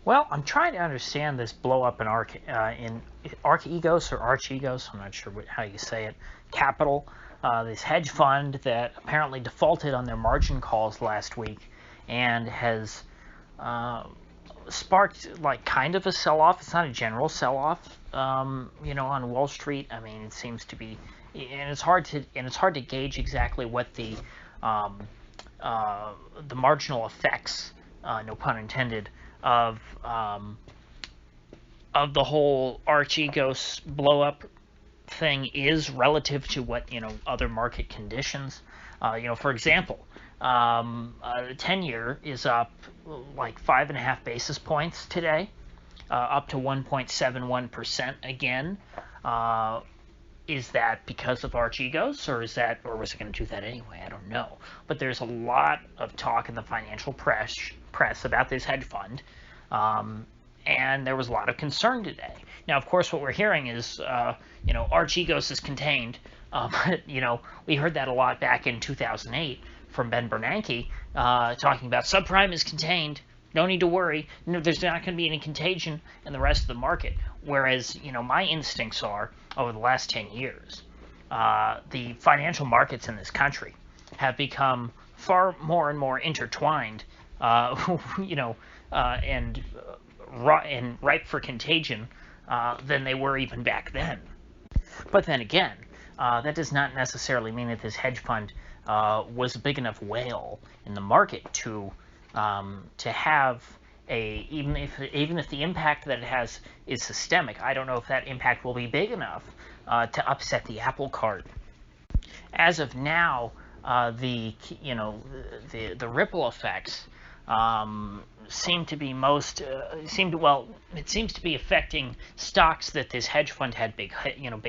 Well, I'm trying to understand this blow up in Archegos or Archegos. I'm not sure how you say it. Capital, this hedge fund that apparently defaulted on their margin calls last week and has sparked like kind of a sell-off. It's not a general sell-off, on Wall Street. I mean, it seems to be, and it's hard to gauge exactly what the marginal effects, no pun intended, of the whole Archegos blow up thing is relative to what other market conditions. For example, the 10-year is up like 5.5 basis points today, up to 1.71% again. Is that because of Archegos, or was it going to do that anyway? I don't know. But there's a lot of talk in the financial press about this hedge fund, and there was a lot of concern today. Now, of course, what we're hearing is, Archegos is contained. But we heard that a lot back in 2008 from Ben Bernanke, talking about subprime is contained. No need to worry. No, there's not going to be any contagion in the rest of the market. Whereas, my instincts are, over the last 10 years, the financial markets in this country have become far more and more intertwined, and ripe for contagion than they were even back then. But then again, that does not necessarily mean that this hedge fund was a big enough whale in the market to have even if the impact that it has is systemic. I don't know if that impact will be big enough to upset the apple cart. As of now, the ripple effects seem to be it seems to be affecting stocks that this hedge fund had big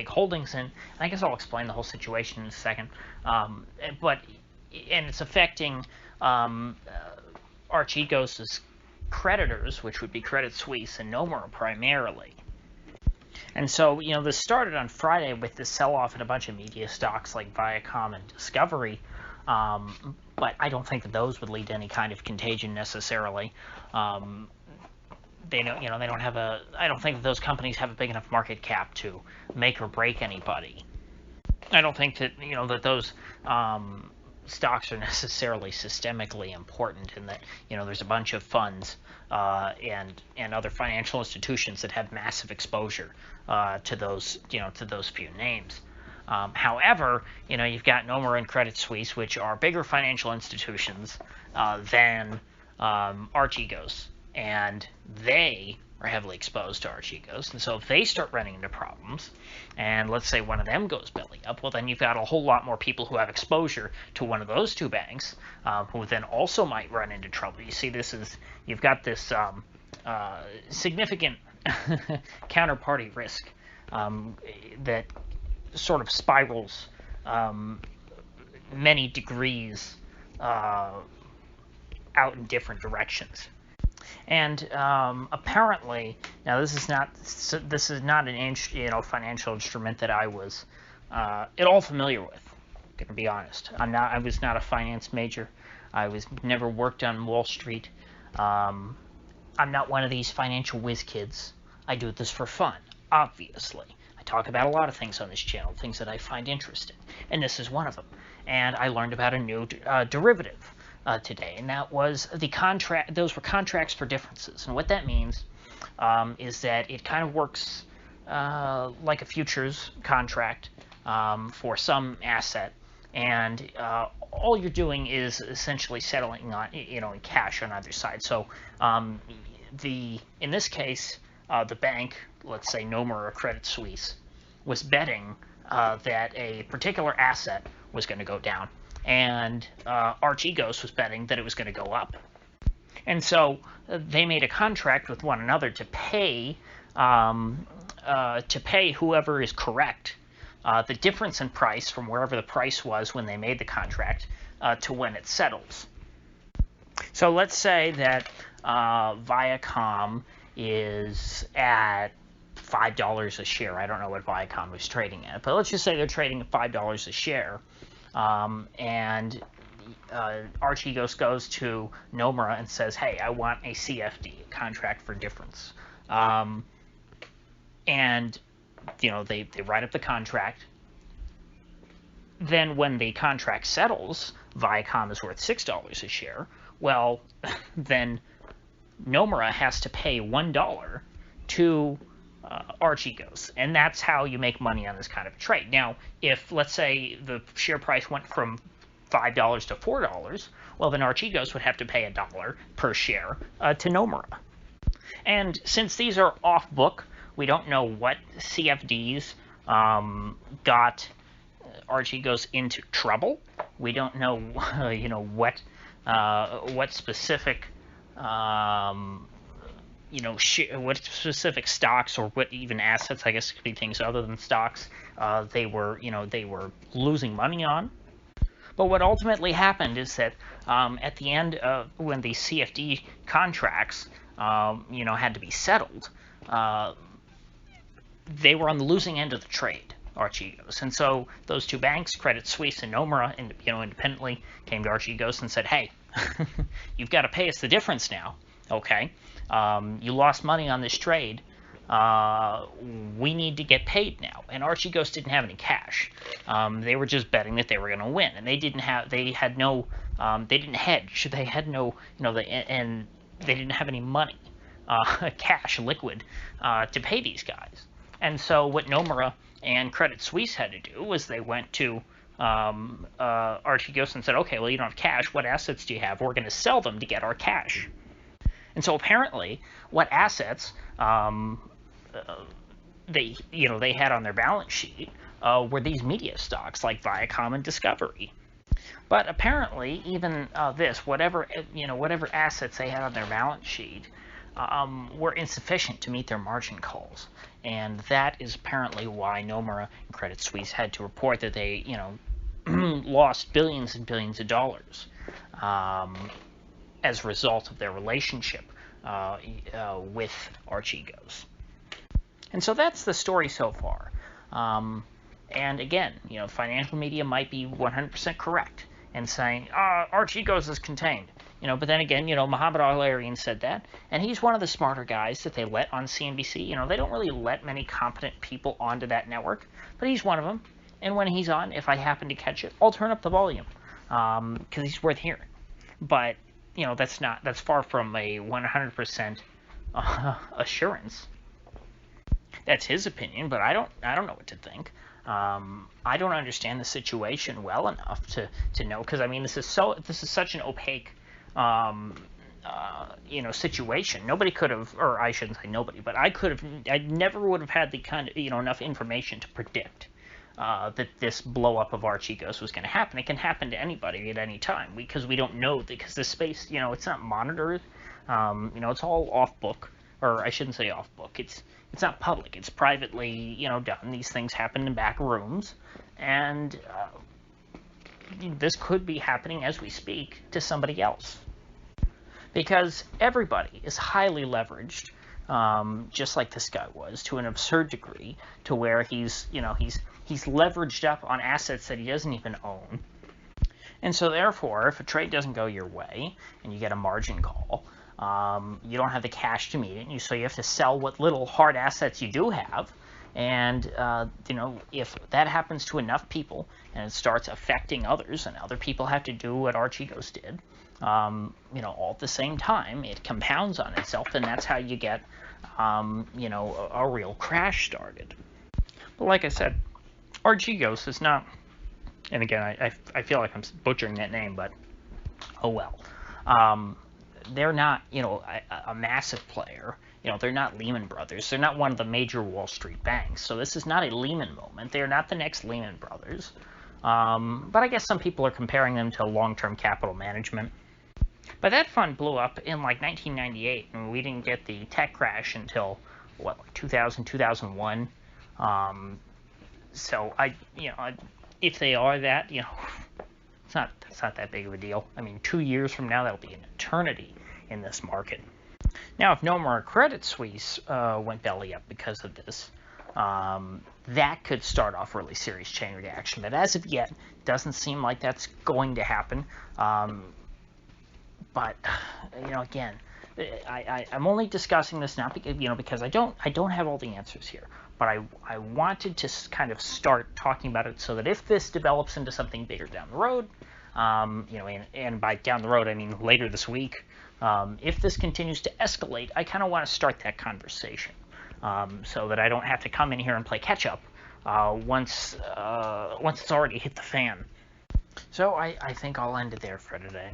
holdings in. And I guess I'll explain the whole situation in a second. And it's affecting Archegos' creditors, which would be Credit Suisse and Nomura primarily. And so, this started on Friday with this sell-off in a bunch of media stocks like Viacom and Discovery, but I don't think that those would lead to any kind of contagion necessarily. They don't have I don't think that those companies have a big enough market cap to make or break anybody. I don't think that that those stocks are necessarily systemically important, and that there's a bunch of funds and other financial institutions that have massive exposure to those few names. However, you've got Nomura and Credit Suisse, which are bigger financial institutions than Archegos, and they are heavily exposed to Archegos. And so if they start running into problems, and let's say one of them goes belly up, well, then you've got a whole lot more people who have exposure to one of those two banks, who then also might run into trouble. You see, you've got this significant counterparty risk that sort of spirals many degrees out in different directions. And apparently, now this is not an financial instrument that I was at all familiar with. I'm going to be honest. I was not a finance major. Never worked on Wall Street. I'm not one of these financial whiz kids. I do this for fun, obviously. I talk about a lot of things on this channel, things that I find interesting, and this is one of them. And I learned about a new derivative today, and that was the contract. Those were contracts for differences, and what that means is that it kind of works like a futures contract for some asset, and all you're doing is essentially settling on in cash on either side. So in this case, the bank, let's say Nomura or Credit Suisse, was betting that a particular asset was going to go down, and Archegos was betting that it was going to go up. And so they made a contract with one another to pay whoever is correct the difference in price from wherever the price was when they made the contract to when it settles. So let's say that Viacom is at $5 a share. I don't know what Viacom was trading at, but let's just say they're trading at $5 a share. And Archegos goes to Nomura and says, "Hey, I want a CFD, a contract for difference," and they write up the contract. Then when the contract settles, Viacom is worth $6 a share. Well, then Nomura has to pay $1 to Archegos, and that's how you make money on this kind of a trade. Now, if let's say the share price went from $5 to $4, well, then Archegos would have to pay $1 per share to Nomura. And since these are off book, we don't know what CFDs got Archegos into trouble. We don't know, what specific, what specific stocks or what even assets, I guess, could be things other than stocks, they were losing money on. But what ultimately happened is that at the end of when the CFD contracts, had to be settled, they were on the losing end of the trade, Archegos. And so those two banks, Credit Suisse and Nomura, independently came to Archegos and said, "Hey, you've got to pay us the difference now. Okay, you lost money on this trade. We need to get paid now." And Archegos didn't have any cash. They were just betting that they were going to win, and they didn't hedge. They had no, and they didn't have any money, cash, liquid, to pay these guys. And so what Nomura and Credit Suisse had to do was they went to Archegos and said, "Okay, well, you don't have cash. What assets do you have? We're going to sell them to get our cash." And so apparently, what assets they had on their balance sheet were these media stocks like Viacom and Discovery. But apparently, even whatever assets they had on their balance sheet were insufficient to meet their margin calls, and that is apparently why Nomura and Credit Suisse had to report that they lost billions and billions of dollars as a result of their relationship with Archegos. And so that's the story so far. And again, financial media might be 100% correct in saying, Archegos is contained. But then again, Mohammed Al-Arian said that, and he's one of the smarter guys that they let on CNBC. They don't really let many competent people onto that network, but he's one of them. And when he's on, if I happen to catch it, I'll turn up the volume, because he's worth hearing. But, that's far from a 100% assurance. That's his opinion, but I don't know what to think. I don't understand the situation well enough to know, because this is such an opaque situation. Nobody could have, or I shouldn't say nobody, but I never would have had the kind of enough information to predict that this blow up of Archegos was going to happen. It can happen to anybody at any time because we don't know, because this space, it's not monitored. It's all off book, or I shouldn't say off book. It's not public. It's privately, done. These things happen in back rooms, and this could be happening as we speak to somebody else, because everybody is highly leveraged, just like this guy was, to an absurd degree, to where he's leveraged up on assets that he doesn't even own. And so therefore, if a trade doesn't go your way and you get a margin call, you don't have the cash to meet it, so you have to sell what little hard assets you do have. And if that happens to enough people and it starts affecting others, and other people have to do what Archegos did, all at the same time, it compounds on itself, and that's how you get a real crash started. But like I said, Archegos is not, and again, I feel like I'm butchering that name, but oh well. They're not, a massive player. They're not Lehman Brothers. They're not one of the major Wall Street banks. So this is not a Lehman moment. They're not the next Lehman Brothers. But I guess some people are comparing them to long-term capital management. But that fund blew up in like 1998, and we didn't get the tech crash until, 2000, 2001. So if they are that, it's not that big of a deal. 2 years from now, that'll be an eternity in this market. Now, if Nomura Credit Suisse went belly up because of this, that could start off a really serious chain reaction. But as of yet, it doesn't seem like that's going to happen. But again, I'm only discussing this not because because I don't have all the answers here. But I wanted to kind of start talking about it so that if this develops into something bigger down the road, and by down the road I mean later this week, if this continues to escalate, I kind of want to start that conversation so that I don't have to come in here and play catch up once it's already hit the fan. So I think I'll end it there for today.